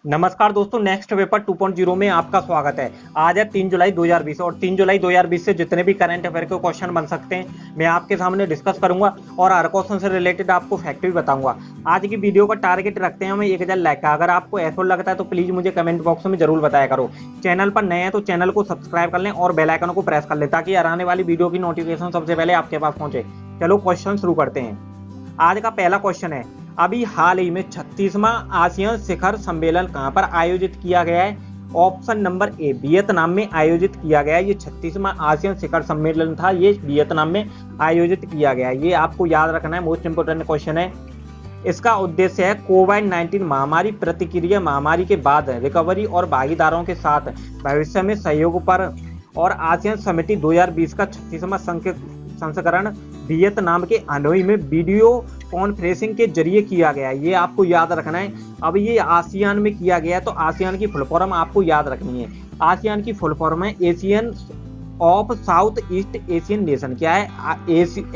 नमस्कार दोस्तों, next paper 2.0 में आपका स्वागत है। आज है 3 जुलाई 2020 और 3 जुलाई 2020 से जितने भी करंट अफेयर के क्वेश्चन बन सकते हैं मैं आपके सामने डिस्कस करूंगा और हर क्वेश्चन से रिलेटेड आपको फैक्ट भी बताऊंगा। आज की वीडियो का टारगेट रखते हैं हम 1000 लाइक का। अगर आपको ऐसा लगता है तो प्लीज मुझे कमेंट बॉक्स में जरूर बताया करो। चैनल पर नए हैं तो चैनल को सब्सक्राइब कर लें और बेल आइकन को प्रेस कर लें ताकि आने वाली वीडियो की नोटिफिकेशन सबसे पहले आपके पास पहुंचे। चलो क्वेश्चन शुरू करते हैं। आज का पहला क्वेश्चन है, अभी हाल ही में 36वां आसियान शिखर सम्मेलन कहां पर आयोजित किया गया है? ऑप्शन नंबर ए, वियतनाम में आयोजित किया गया है। ये 36वां आसियान शिखर सम्मेलन था, ये वियतनाम में आयोजित किया गया है। ये आपको याद रखना है, मोस्ट इंपोर्टेंट क्वेश्चन है। इसका उद्देश्य है कोविड-19 महामारी प्रतिक्रिया महामारी के बाद रिकवरी और भागीदारों के साथ भविष्य में सहयोग पर और आसियान समिति 2020 का 36वां संस्करण वियतनाम के हनोई में वीडियो कॉन्फ्रेंसिंग के जरिए किया गया है। ये आपको याद रखना है। अब ये आसियान में किया गया है तो आसियान की फुल फॉर्म आपको याद रखनी है। आसियान की फुल फॉर्म है Asian of south east Asian nation. क्या है?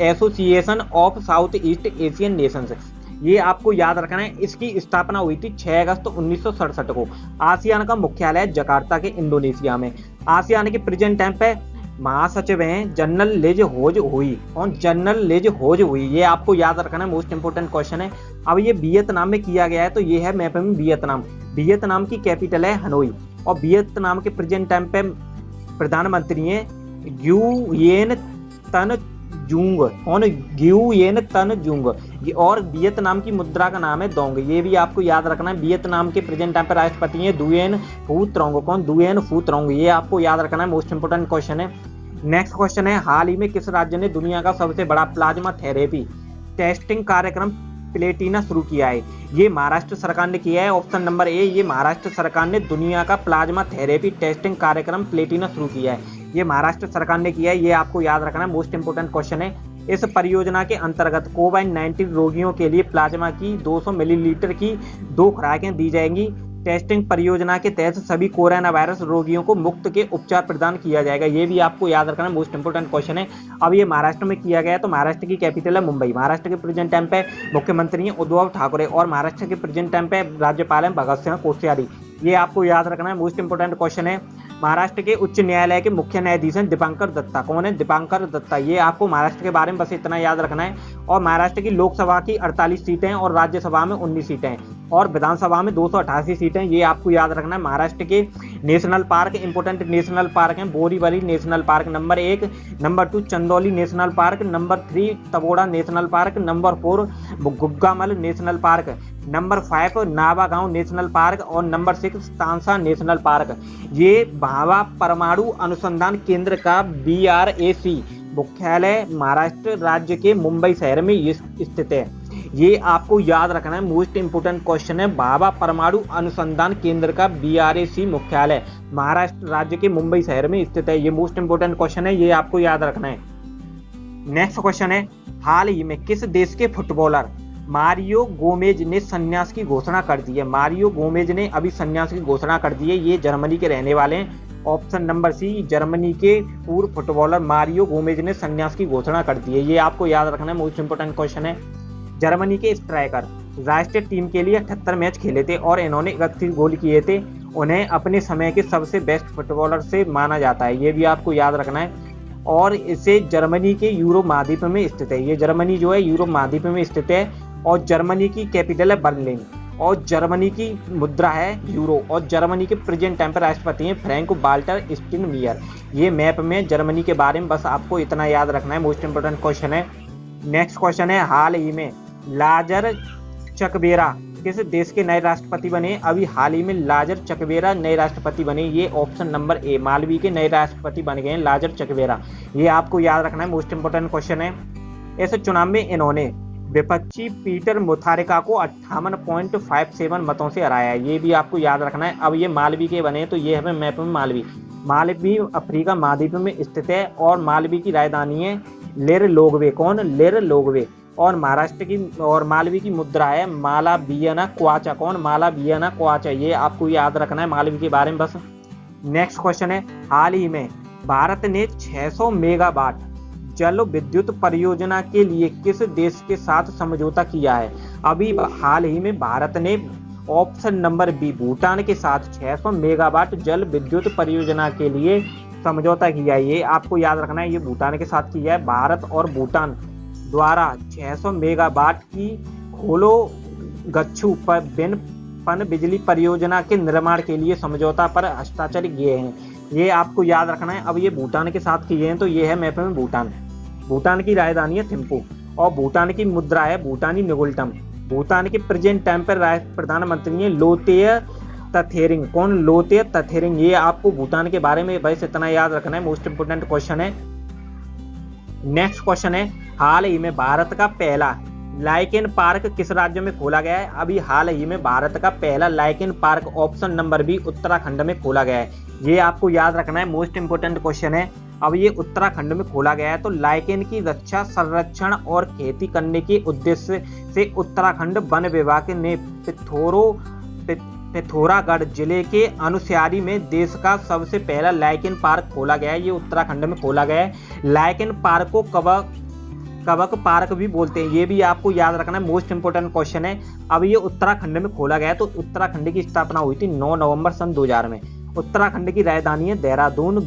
Association of south east Asian Nations. ये आपको याद रखना है। इसकी स्थापना हुई थी 6 अगस्त 1967 को। आसियान का मुख्यालय जकार्ता के इंडोनेशिया में। आसियान के प्रेजेंट टाइम पे महासचिव हैं जनरल लेज होज हुई और जनरल लेज होज हुई। ये आपको याद रखना है, मोस्ट इंपोर्टेंट क्वेश्चन है। अब ये वियतनाम में किया गया है तो ये है मैप में वियतनाम। वियतनाम की कैपिटल है हनोई और वियतनाम के प्रेजेंट टाइम पे प्रधानमंत्री हैं ग्युयेन तन जूंग और ग्युयेन तन जूंग और वियतनाम की मुद्रा का नाम है डोंग। ये भी आपको याद रखना है। वियतनाम के प्रेजेंट टाइम पे राष्ट्रपति हैं दुएन फू त्रोंग। कौन? दुएन फू त्रोंग। ये आपको याद रखना है, मोस्ट इंपोर्टेंट क्वेश्चन है। नेक्स्ट क्वेश्चन है, हाल ही में किस राज्य ने दुनिया का सबसे बड़ा प्लाज्मा थेरेपी टेस्टिंग कार्यक्रम प्लेटिना शुरू किया है? ये महाराष्ट्र सरकार ने किया है। ऑप्शन नंबर ए, ये महाराष्ट्र सरकार ने दुनिया का प्लाज्मा थेरेपी टेस्टिंग कार्यक्रम प्लेटिना शुरू किया है। ये महाराष्ट्र सरकार ने किया है। ये आपको याद रखना है, मोस्ट इंपोर्टेंट क्वेश्चन है। इस परियोजना के अंतर्गत कोविड-19 रोगियों के लिए प्लाज्मा की 200 मिलीलीटर की 2 खुराकें दी जाएंगी। टेस्टिंग परियोजना के तहत सभी कोरोना वायरस रोगियों को मुफ्त के उपचार प्रदान किया जाएगा। ये भी आपको याद रखना है, मोस्ट इंपोर्टेंट क्वेश्चन है। अब ये महाराष्ट्र में किया गया है तो महाराष्ट्र की कैपिटल है मुंबई। महाराष्ट्र के प्रेजेंट टाइम पे मुख्यमंत्री हैं उद्धव ठाकरे और महाराष्ट्र के प्रेजेंट टाइम पे राज्यपाल हैं भगत सिंह कोश्यारी। ये आपको याद रखना है, मोस्ट इंपोर्टेंट क्वेश्चन है। महाराष्ट्र के उच्च न्यायालय के मुख्य न्यायाधीश हैं दीपांकर दत्ता। कौन है? दीपांकर दत्ता। ये आपको महाराष्ट्र के बारे में बस इतना याद रखना है। और महाराष्ट्र की लोकसभा की 48 सीटें और राज्यसभा में 19 सीटें और विधानसभा में 288 सीटें। ये आपको याद रखना है। महाराष्ट्र के national park, important national park हैं Borivali national park number 1, number 2 Chandoli national park, number 3 Taboda national park, number 4 Gugamal national park, number 5 Navegaon national park और नंबर 6 तांसा नेशनल पार्क। ये भाभा परमाणु अनुसंधान केंद्र का BRAC मुख्यालय महाराष्ट्र राज्य के मुंबई शहर में स्थित है। ये आपको याद रखना है, मोस्ट इंपोर्टेंट क्वेश्चन है। भाभा परमाणु अनुसंधान केंद्र का BRAC मुख्यालय महाराष्ट्र राज्य के मुंबई शहर में स्थित है। ये मोस्ट इंपोर्टेंट क्वेश्चन है, ये आपको याद रखना है। नेक्स्ट क्वेश्चन है, हाल ही में किस देश के फुटबॉलर मारियो गोमेज ने संन्यास की घोषणा कर दी है? मारियो गोमेज ने अभी संन्यास की घोषणा कर दी है। ये जर्मनी के रहने वाले हैं। ऑप्शन नंबर सी, जर्मनी के पूर्व फुटबॉलर मारियो गोमेज ने संन्यास की घोषणा कर दी है। ये आपको याद रखना है, मोस्ट इंपोर्टेंट क्वेश्चन है। जर्मनी के स्ट्राइकर राष्ट्रीय टीम के लिए 78 मैच खेले थे और इन्होंने 31 गोल किए थे। उन्हें अपने समय के सबसे बेस्ट फुटबॉलर से माना जाता है। ये भी आपको याद रखना है। और इसे जर्मनी के यूरोप महाद्वीप में स्थित है। ये जर्मनी जो है यूरोप महाद्वीप में स्थित है और जर्मनी की कैपिटल है बर्लिन और जर्मनी की मुद्रा है यूरो और जर्मनी के प्रेजेंट टाइम पर राष्ट्रपति हैं फ्रैंक वाल्टर स्टाइनमायर। ये मैप में जर्मनी के बारे में बस आपको इतना याद रखना है, मोस्ट इंपोर्टेंट क्वेश्चन है। नेक्स्ट क्वेश्चन है, हाल ही में लाजर चकवेरा किस देश के नए राष्ट्रपति बने? अभी हाल ही में लाजर चकवेरा नए राष्ट्रपति बने। ये ऑप्शन नंबर ए, मालवी के नए राष्ट्रपति बन गए हैं लाजर चकवेरा। ये आपको याद रखना है, मोस्ट इंपोर्टेंट क्वेश्चन है। इस चुनाव में इन्होंने विपक्षी पीटर मुथारिका को 58.57 मतों से हराया है। ये भी आपको याद रखना है। अब ये मालवी के बने तो ये है मैप में मालवी। मालवी अफ्रीका महाद्वीप में स्थित है और मालवी की राजधानी है लेरलोगवे। कौन? लेरलोगवे। और महाराष्ट्र की और मालवी की मुद्रा है मालावियाना क्वाचा। कौन? मालावियाना क्वाचा। ये आपको याद रखना है मालवी के बारे में बस। नेक्स्ट क्वेश्चन है, हाल ही में भारत ने 600 मेगावाट जल विद्युत परियोजना के लिए किस देश के साथ समझौता किया है? अभी हाल ही में भारत ने ऑप्शन नंबर बी, भूटान के साथ 600 मेगावाट जल विद्युत परियोजना के लिए समझौता किया है। ये आपको याद रखना है, ये भूटान के साथ किया है। भारत और भूटान द्वारा 600 मेगावाट की खोलो गच्छू पन बिजली परियोजना के निर्माण के लिए समझौता पर हस्ताक्षर किए हैं। ये आपको याद रखना है। अब ये भूटान के साथ किए हैं, तो ये है मैप में भूटान। भूटान की राजधानी है थिम्पू और भूटान की मुद्रा है भूटानी निगुल्टम। भूटान के प्रेजेंट टाइम पर प्रधानमंत्री है लोतेय तथेरिंग। कौन? लोतेय तथेरिंग। ये आपको भूटान के बारे में बस इतना याद रखना है, मोस्ट इंपोर्टेंट क्वेश्चन है। नेक्स्ट क्वेश्चन है, हाल ही में भारत का पहला लाइकेन पार्क किस राज्य में खोला गया है? अभी हाल ही में भारत का पहला lichen park option number B, Uttarakhand में खोला गया है। ये आपको याद रखना है, मोस्ट इंपोर्टेंट क्वेश्चन है। अब ये उत्तराखंड में खोला गया है, तो लाइकेन की रक्षा, संरक्षण और खेती करने के उद्देश्य से उत्तराखंड वन विभाग ने पिथौरागढ़ जिले के अनुसारी में देश का सबसे पहला लाइकेन पार्क खोला गया है। ये उत्तराखंड में खोला गया है। लाइकेन पार्क को कवक पार्क भी बोलते हैं, ये भी आपको याद रखना है, मोस्ट इंपोर्टेंट क्वेश्चन है। अब ये उत्तराखंड में खोला गया है, तो उत्तराखंड की स्थापना हुई थी 9 नवंबर सन 2000 में। उत्तराखंड की राजधानी है देहरादून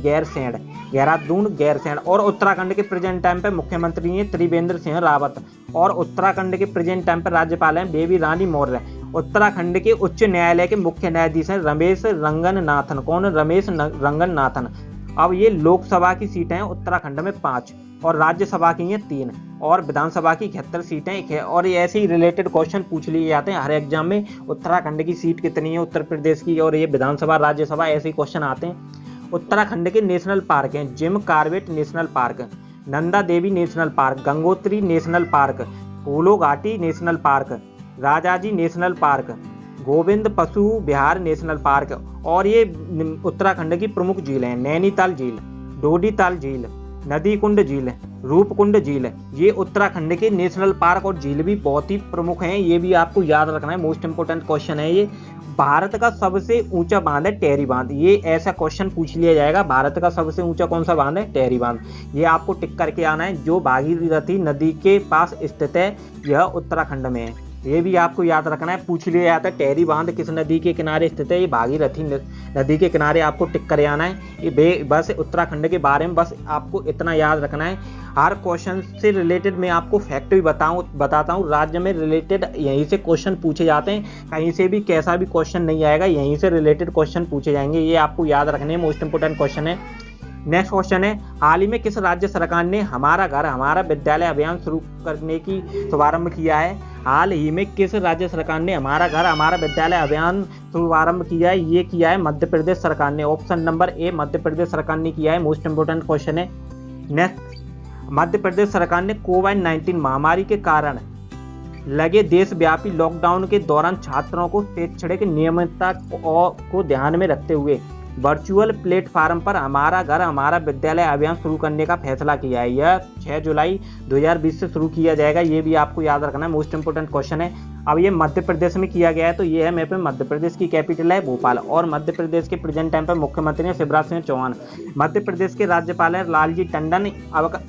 गैरसैंण और उत्तराखंड के प्रेजेंट टाइम पे मुख्यमंत्री हैं त्रिवेंद्र सिंह रावत और उत्तराखंड के प्रेजेंट टाइम पे राज्यपाल हैं बेबी रानी मौर्य। उत्तराखंड के उच्च न्यायालय के मुख्य न्यायाधीश हैं रमेश रंगनाथन। कौन? रमेश रंगनाथन। अब ये लोकसभा की सीटें हैं उत्तराखंड में 5 और राज्यसभा की हैं 3 और विधानसभा की 71 सीटें एक है। और ये ऐसे ही रिलेटेड क्वेश्चन पूछ लिए जाते हैं हर एग्जाम में। उत्तराखंड की सीट कितनी है उत्तर प्रदेश की, और ये विधानसभा राज्यसभा ऐसे ही क्वेश्चन आते हैं। उत्तराखंड के नेशनल पार्क हैं Jim Corbett national park, Nanda Devi national park, Gangotri national park, फूलो घाटी national park, Rajaji national park, Govind पशु विहार नेशनल पार्क। और ये उत्तराखंड की प्रमुख झील हैं नैनीताल झील, डोडीताल झील, नदी कुंड झील, रूपकुंड झील। ये उत्तराखंड के नेशनल पार्क और झील भी बहुत ही प्रमुख हैं, ये भी आपको याद रखना है, मोस्ट इंपोर्टेंट क्वेश्चन है ये। भारत का सबसे ऊंचा बांध है टेहरी बांध, ये ऐसा क्वेश्चन पूछ लिया जाएगा। भारत का सबसे ऊंचा कौन सा बांध है? टेहरी बांध। ये आपको टिक करके आना है, जो भागीरथी नदी के पास स्थित है, यह उत्तराखंड में है। ये भी आपको याद रखना है, पूछ लिया जाता है टेहरी बांध किस नदी के किनारे स्थित है? ये भागीरथी नदी के किनारे आपको टिक कर आना है। ये बस उत्तराखंड के बारे में बस आपको इतना याद रखना है। हर क्वेश्चन से रिलेटेड मैं आपको फैक्ट भी बताता हूँ। राज्य में रिलेटेड यहीं से क्वेश्चन पूछे जाते हैं, कहीं से भी कैसा भी क्वेश्चन नहीं आएगा, यहीं से रिलेटेड क्वेश्चन पूछे जाएंगे। ये आपको याद रखने मोस्ट इंपोर्टेंट क्वेश्चन है। नेक्स्ट क्वेश्चन है, हाल ही में किस राज्य सरकार ने हमारा घर हमारा विद्यालय अभियान शुरू करने की शुभारंभ किया है? हाल ही में किस राज्य सरकार ने हमारा घर हमारा विद्यालय अभियान शुभारंभ किया है? ये किया है मध्य प्रदेश सरकार ने। Option number A, Madhya Pradesh सरकार ने किया है, मोस्ट इंपोर्टेंट क्वेश्चन है। नेक्स्ट, मध्य प्रदेश सरकार ने कोविड-19 महामारी के कारण लगे देशव्यापी लॉकडाउन के दौरान छात्रों को शैक्षणिक नियमितता को ध्यान में रखते हुए वर्चुअल प्लेटफार्म पर हमारा घर हमारा विद्यालय अभियान शुरू करने का फैसला किया है। यह 6 जुलाई 2020 से शुरू किया जाएगा, ये भी आपको याद रखना है, मोस्ट इंपोर्टेंट क्वेश्चन है। अब ये मध्य प्रदेश में किया गया है, तो ये है मैप में मध्य प्रदेश की कैपिटल है भोपाल और मध्य प्रदेश के प्रेजेंट टाइम पर मुख्यमंत्री हैं शिवराज सिंह चौहान। मध्य प्रदेश के राज्यपाल हैं लालजी टंडन।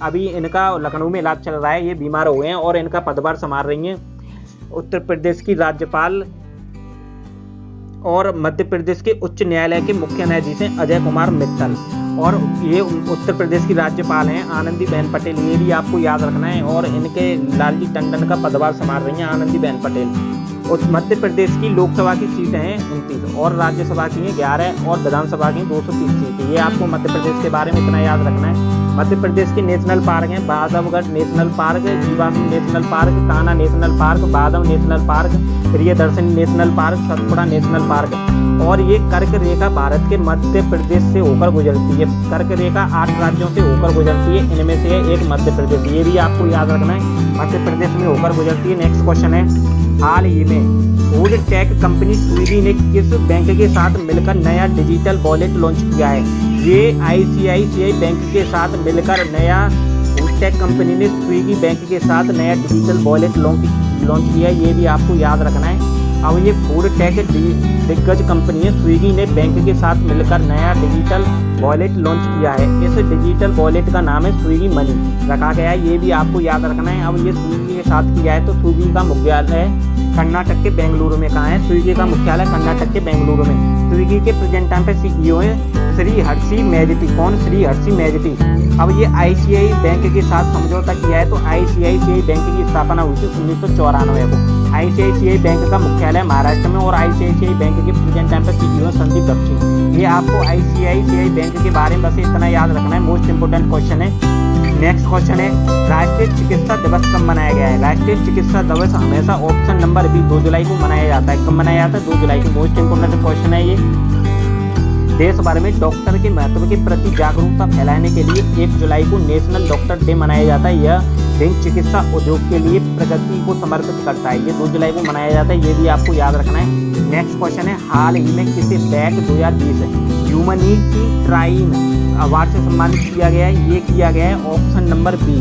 अभी इनका लखनऊ में इलाज चल रहा है, ये बीमार हो गए हैं और इनका पदभार संभाल रही हैं उत्तर प्रदेश की राज्यपाल। और मध्य प्रदेश के उच्च न्यायालय के मुख्य न्यायाधीश हैं अजय कुमार मित्तल और ये उत्तर प्रदेश की राज्यपाल हैं आनंदीबेन पटेल, ये भी आपको याद रखना है। और इनके लालजी टंडन का पदभार संभाल रही हैं आनंदीबेन पटेल। और मध्य प्रदेश की लोकसभा की सीटें हैं 29 और राज्यसभा की हैं 11 और विधानसभा की 230 सीटें। ये आपको मध्य प्रदेश के बारे में इतना याद रखना है। मध्य प्रदेश के नेशनल पार्क हैं बांधवगढ़ नेशनल पार्क, जीवाश्म national park, Kanha national park, Bandhav national park, Priyadarshini national park, Satpura national park. और ये कर्क रेखा भारत के मध्य प्रदेश से होकर गुजरती है। कर्क रेखा 8 राज्यों से होकर गुजरती है, इनमें से है एक मध्य प्रदेश, ये भी आपको याद रखना है, मध्य प्रदेश में होकर गुजरती है। नेक्स्ट क्वेश्चन है, हाल ही में फूड टेक कंपनी स्विगी ने किस बैंक के साथ मिलकर नया डिजिटल वॉलेट लॉन्च किया है? ये ICICI बैंक के साथ मिलकर नया फूड टेक कंपनी ने स्विगी बैंक के साथ नया डिजिटल वॉलेट लॉन्च किया है, ये भी आपको याद रखना है। अब ये फूड टेक दिग्गज कंपनी है स्विगी ने बैंक के साथ मिलकर नया डिजिटल वॉलेट लॉन्च किया है। इस डिजिटल वॉलेट का नाम है स्विगी मनी रखा गया है, ये भी आपको याद रखना है। अब ये स्विगी के साथ किया है, तो स्विगी का मुख्यालय कर्नाटक के बेंगलुरु में। कहाँ है? स्विगी का मुख्यालय कर्नाटक के बेंगलुरु में। स्विगी के प्रेजेंट टाइम पे सीईओ है श्री हर्षि मेहती। कौन? श्री हर्षि मेहती। अब ये आईसीआई बैंक के साथ समझौता किया है, तो आईसीआईसीआई बैंक की स्थापना हुई थी 1994 को। आईसीआईसीआई बैंक का मुख्यालय महाराष्ट्र में और आईसीआईसीआई बैंक के प्रेजेंट टाइम पे सीईओ संदीप बख्शी। ये आपको आईसीआईसीआई बैंक के बारे में बस इतना याद रखना है, मोस्ट इंपोर्टेंट क्वेश्चन है। नेक्स्ट क्वेश्चन है, राष्ट्रीय चिकित्सा दिवस कब मनाया गया है? राष्ट्रीय चिकित्सा दिवस हमेशा ऑप्शन नंबर बी 2 जुलाई को मनाया जाता है। कब मनाया जाता है? 2 जुलाई को। मोस्ट इंपोर्टेंट क्वेश्चन है ये। देश भर में डॉक्टर के महत्व के प्रति जागरूकता फैलाने के लिए 1 जुलाई को नेशनल डॉक्टर डे मनाया जाता है। यह दिन चिकित्सा उद्योग के लिए प्रगति को समर्पित करता है। ये 2 जुलाई को मनाया जाता है, ये भी आपको याद रखना है। नेक्स्ट क्वेश्चन है, हाल ही में किसे बैट 2020 ह्यूमनिटी ट्राइन अवार्ड से सम्मानित किया गया है? ये किया गया है ऑप्शन नंबर बी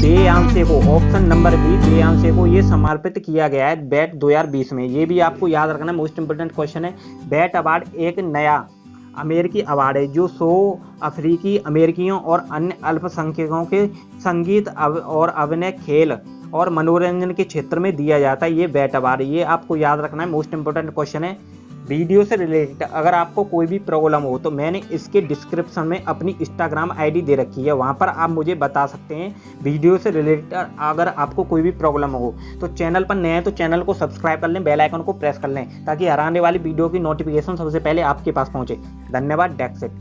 बेयांसे को। ऑप्शन नंबर बी बेयांसे को ये समर्पित किया गया है बैट 2020 में। ये भी आपको याद रखना है, मोस्ट इंपोर्टेंट क्वेश्चन है। बैट अवार्ड एक नया अमेरिकी अवार्ड है जो 100 अफ्रीकी अमेरिकियों और अन्य अल्पसंख्यकों के संगीत और अभिनय, खेल और मनोरंजन के क्षेत्र में दिया जाता है। ये बैट अवार्ड, ये आपको याद रखना है, मोस्ट इंपोर्टेंट क्वेश्चन है। वीडियो से रिलेटेड अगर आपको कोई भी प्रॉब्लम हो तो मैंने इसके डिस्क्रिप्शन में अपनी इंस्टाग्राम आईडी दे रखी है, वहां पर आप मुझे बता सकते हैं। वीडियो से रिलेटेड अगर आपको कोई भी प्रॉब्लम हो तो चैनल पर नए हैं तो चैनल को सब्सक्राइब कर लें, बेल आइकन को प्रेस कर लें ताकि हर आने वाली वीडियो की नोटिफिकेशन सबसे पहले आपके पास पहुंचे। धन्यवाद। That's it.